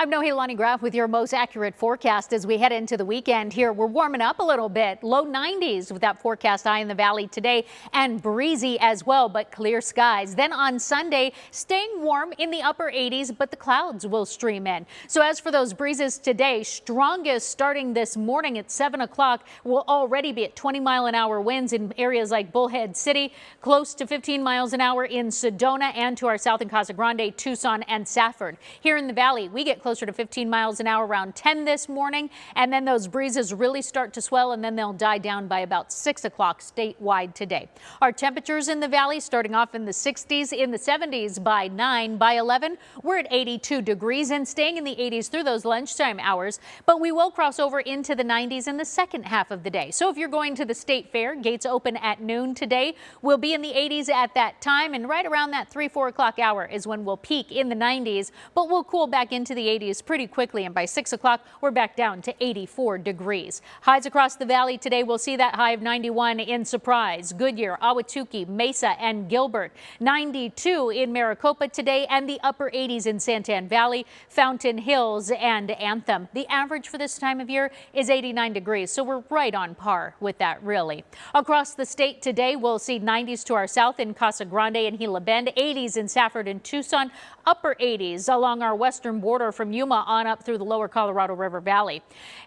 I'm Nohelani Graff with your most accurate forecast as we head into the weekend here. We're warming up a little bit, low 90s with that forecast high in the valley today and breezy as well, but clear skies. Then on Sunday, staying warm in the upper 80s, but the clouds will stream in. So as for those breezes today, strongest starting this morning at 7 o'clock will already be at 20-mile-an-hour winds in areas like Bullhead City, close to 15 miles an hour in Sedona and to our south in Casa Grande, Tucson and Safford. Here in the valley, we get closer to 15 miles an hour around 10 this morning, and then those breezes really start to swell and then they'll die down by about 6 o'clock statewide today. Our temperatures in the valley starting off in the 60s, in the 70s by 9. By 11, we're at 82 degrees and staying in the 80s through those lunchtime hours, but we will cross over into the 90s in the second half of the day. So if you're going to the state fair, gates open at noon today. We'll be in the 80s at that time, and right around that 3-4 o'clock hour is when we'll peak in the 90s, but we'll cool back into the 80s pretty quickly, and by 6 o'clock we're back down to 84 degrees. Highs across the valley today, we'll see that high of 91 in Surprise, Goodyear, Ahwatukee, Mesa and Gilbert, 92 in Maricopa today, and the upper 80s in Santan Valley, Fountain Hills and Anthem. The average for this time of year is 89 degrees, so we're right on par with that really. Across the state today, we'll see 90s to our south in Casa Grande and Gila Bend, 80s in Safford and Tucson, upper 80s along our western border from Yuma on up through the lower Colorado River Valley.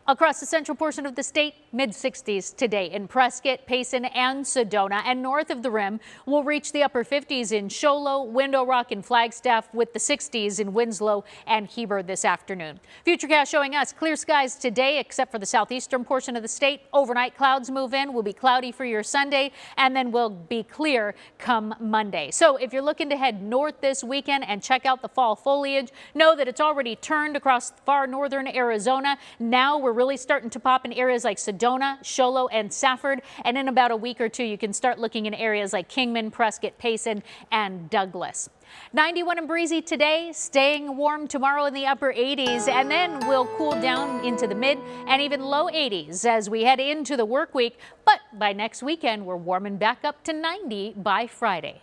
Across the central portion of the state, mid-60s today in Prescott, Payson and Sedona, and north of the rim, we'll reach the upper 50s in Show Low, Window Rock and Flagstaff, with the 60s in Winslow and Heber this afternoon. Futurecast showing us clear skies today except for the southeastern portion of the state. Overnight clouds move in, will be cloudy for your Sunday, and then will be clear come Monday. So if you're looking to head north this weekend and check out the fall foliage, know that it's already turned across far northern Arizona. Now we're really starting to pop in areas like Sedona, Show Low and Safford, and in about a week or two you can start looking in areas like Kingman, Prescott, Payson and Douglas. 91 and breezy today, staying warm tomorrow in the upper 80s, and then we'll cool down into the mid and even low 80s as we head into the work week. But by next weekend, we're warming back up to 90 by Friday.